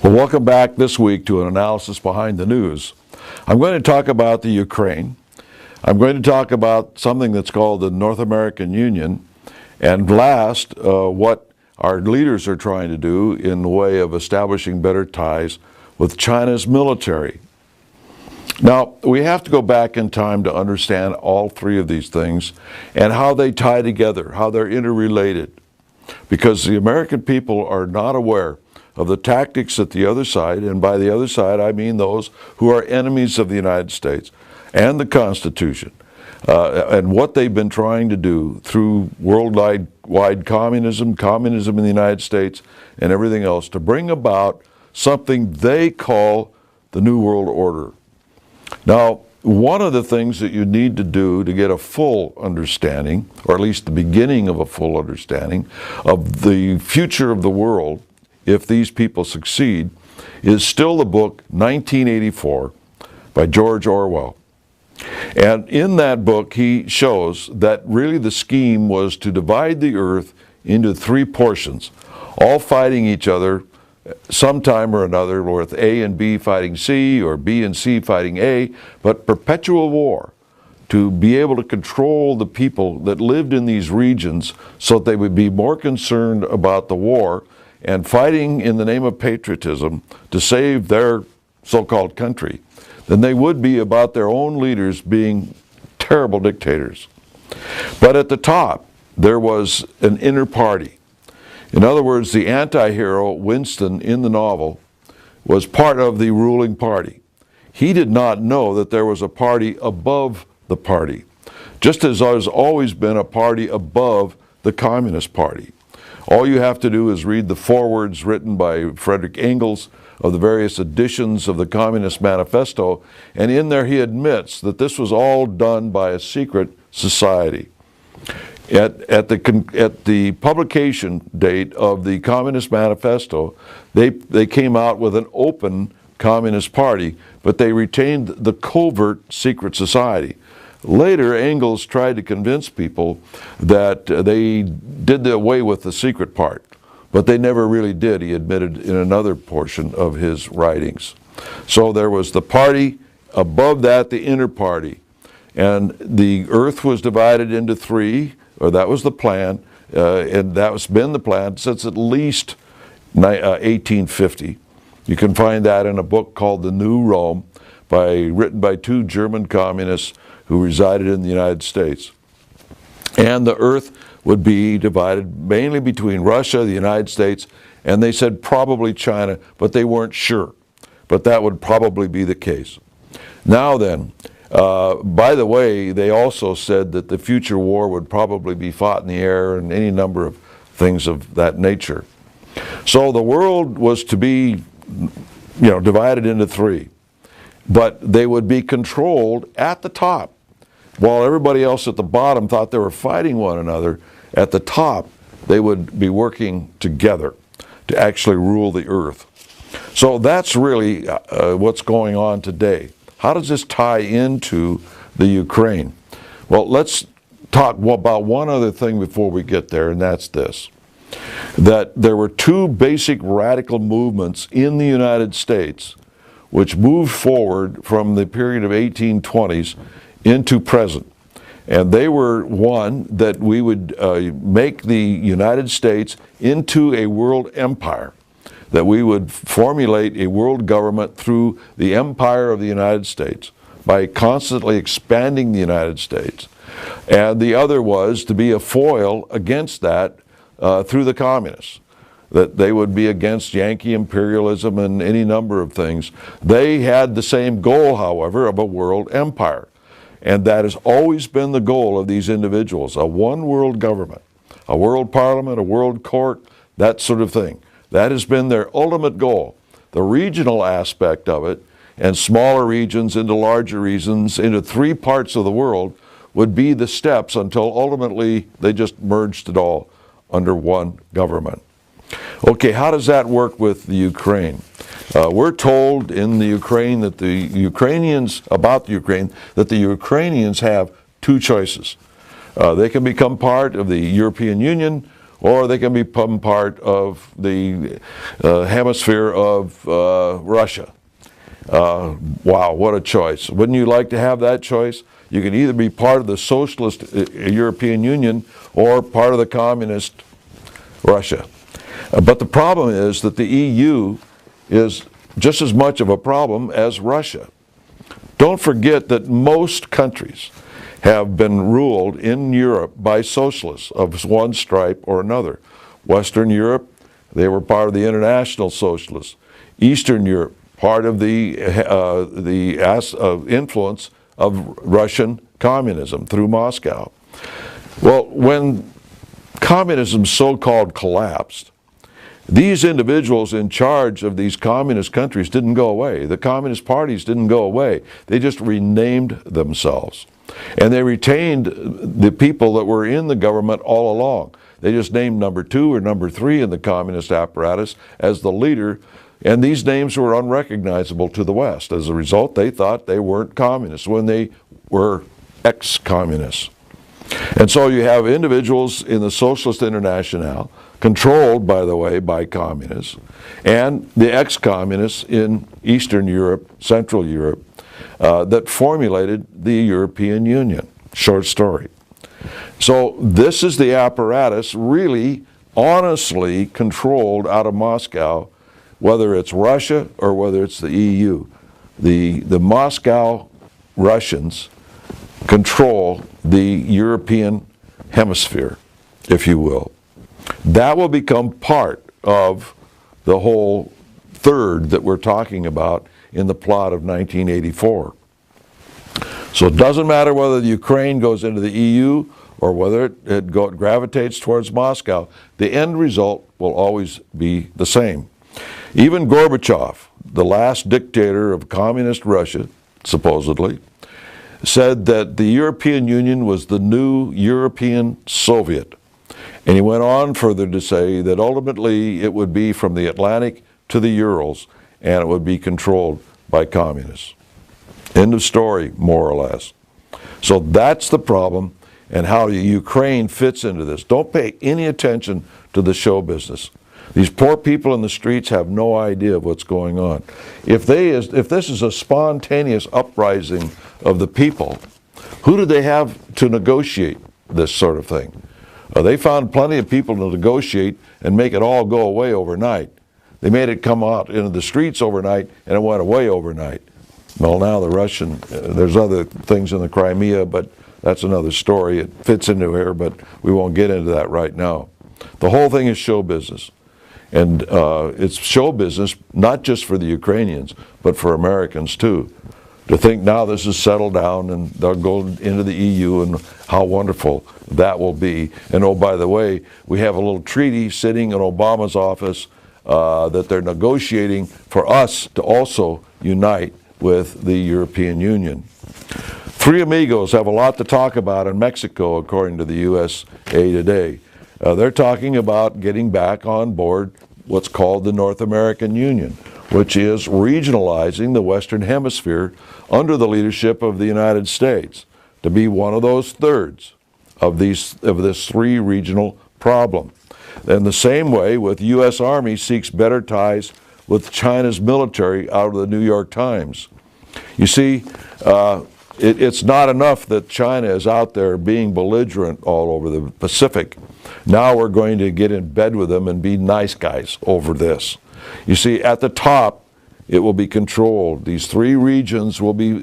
Well, welcome back this week to an analysis behind the news. I'm going to talk about the Ukraine. I'm going to talk about something that's called the North American Union. And last, what our leaders are trying to do in the way of establishing better ties with China's military. Now, we have to go back in time to understand all three of these things and how they tie together, how they're interrelated. Because the American people are not aware of the tactics at the other side, and by the other side I mean those who are enemies of the United States and the Constitution, and what they've been trying to do through worldwide communism in the United States, and everything else to bring about something they call the New World Order. Now, one of the things that you need to do to get a full understanding, or at least the beginning of a full understanding, of the future of the world, if these people succeed, is still the book 1984 by George Orwell. And in that book, he shows that really the scheme was to divide the earth into three portions, all fighting each other sometime or another, with A and B fighting C, or B and C fighting A, but perpetual war to be able to control the people that lived in these regions so that they would be more concerned about the war and fighting in the name of patriotism to save their so-called country than they would be about their own leaders being terrible dictators. But at the top, there was an inner party. In other words, the anti-hero, Winston, in the novel, was part of the ruling party. He did not know that there was a party above the party, just as there's always been a party above the Communist Party. All you have to do is read the forewords written by Frederick Engels of the various editions of the Communist Manifesto, and in there he admits that this was all done by a secret society. At the publication date of the Communist Manifesto, they came out with an open Communist Party, but they retained the covert secret society. Later, Engels tried to convince people that they did away with the secret part, but they never really did, he admitted in another portion of his writings. So there was the party, above that the inner party, and the earth was divided into three, or that was the plan, and that's been the plan since at least 1850. You can find that in a book called The New Rome, written by two German communists who resided in the United States. And the earth would be divided mainly between Russia, the United States, and they said probably China, but they weren't sure. But that would probably be the case. Now then, by the way, they also said that the future war would probably be fought in the air and any number of things of that nature. So the world was to be, divided into three. But they would be controlled at the top. While everybody else at the bottom thought they were fighting one another, at the top they would be working together to actually rule the earth. So that's really what's going on today. How does this tie into the Ukraine? Well, let's talk about one other thing before we get there, and that's this. That there were two basic radical movements in the United States which moved forward from the period of 1820s into present. And they were, one, that we would make the United States into a world empire, that we would formulate a world government through the empire of the United States by constantly expanding the United States. And the other was to be a foil against that through the communists, that they would be against Yankee imperialism and any number of things. They had the same goal, however, of a world empire. And that has always been the goal of these individuals, a one world government, a world parliament, a world court, that sort of thing. That has been their ultimate goal. The regional aspect of it, and smaller regions into larger regions, into three parts of the world, would be the steps until ultimately they just merged it all under one government. Okay, how does that work with the Ukraine? We're told in the Ukraine that the Ukrainians have two choices. They can become part of the European Union, or they can become part of the hemisphere of Russia. Wow, what a choice. Wouldn't you like to have that choice? You can either be part of the socialist European Union or part of the communist Russia. But the problem is that the EU is just as much of a problem as Russia. Don't forget that most countries have been ruled in Europe by socialists of one stripe or another. Western Europe, they were part of the international socialists. Eastern Europe, part of the influence of Russian communism through Moscow. Well, when communism so-called collapsed, these individuals in charge of these communist countries didn't go away. The communist parties didn't go away. They just renamed themselves. And they retained the people that were in the government all along. They just named number 2 or number 3 in the communist apparatus as the leader, and these names were unrecognizable to the West. As a result, they thought they weren't communists when they were ex-communists. And so you have individuals in the Socialist International, controlled, by the way, by communists, and the ex-communists in Eastern Europe, Central Europe, that formulated the European Union. Short story. So this is the apparatus really honestly controlled out of Moscow, whether it's Russia or whether it's the EU. The Moscow Russians control the European hemisphere, if you will. That will become part of the whole third that we're talking about in the plot of 1984. So it doesn't matter whether the Ukraine goes into the EU or whether it gravitates towards Moscow, the end result will always be the same. Even Gorbachev, the last dictator of communist Russia, supposedly, said that the European Union was the new European Soviet. And he went on further to say that ultimately it would be from the Atlantic to the Urals, and it would be controlled by communists. End of story, more or less. So that's the problem, and how Ukraine fits into this. Don't pay any attention to the show business. These poor people in the streets have no idea of what's going on. If this is a spontaneous uprising of the people, who do they have to negotiate this sort of thing? They found plenty of people to negotiate and make it all go away overnight. They made it come out into the streets overnight, and it went away overnight. Well, now the Russian, there's other things in the Crimea, but that's another story. It fits into here, but we won't get into that right now. The whole thing is show business. And it's show business, not just for the Ukrainians, but for Americans too. To think now this is settled down and they'll go into the EU and how wonderful that will be. And oh, by the way, we have a little treaty sitting in Obama's office that they're negotiating for us to also unite with the European Union. Three amigos have a lot to talk about in Mexico, according to the USA Today. They're talking about getting back on board what's called the North American Union, which is regionalizing the Western Hemisphere under the leadership of the United States to be one of those thirds of this three regional problem. In the same way, with U.S. Army seeks better ties with China's military out of the New York Times. You see, it's not enough that China is out there being belligerent all over the Pacific. Now we're going to get in bed with them and be nice guys over this. You see, at the top, it will be controlled. These three regions will be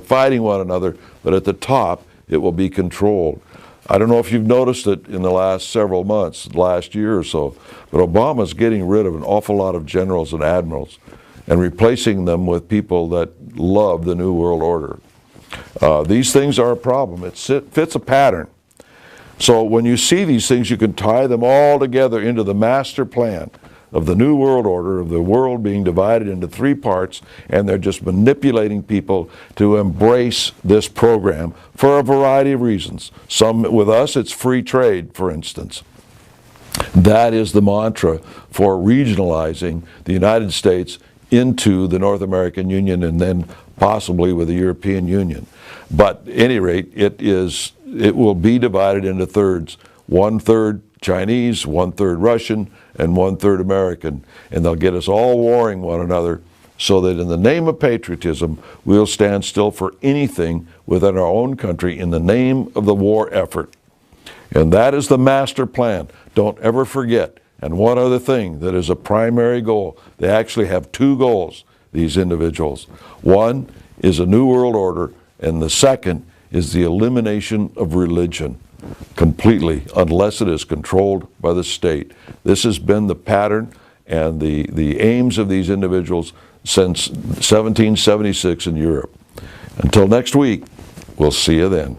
fighting one another, but at the top, it will be controlled. I don't know if you've noticed it in the last several months, last year or so, but Obama's getting rid of an awful lot of generals and admirals and replacing them with people that love the New World Order. These things are a problem. It fits a pattern. So when you see these things, you can tie them all together into the master plan of the New World Order, of the world being divided into three parts, and they're just manipulating people to embrace this program for a variety of reasons. Some, with us, it's free trade, for instance. That is the mantra for regionalizing the United States into the North American Union and then possibly with the European Union. But at any rate, it will be divided into thirds. 1/3 Chinese, 1/3 Russian, and 1/3 American. And they'll get us all warring one another so that in the name of patriotism, we'll stand still for anything within our own country in the name of the war effort. And that is the master plan. Don't ever forget. And one other thing that is a primary goal. They actually have two goals, these individuals. One is a new world order, and the second is the elimination of religion completely, unless it is controlled by the state. This has been the pattern and the aims of these individuals since 1776 in Europe. Until next week, we'll see you then.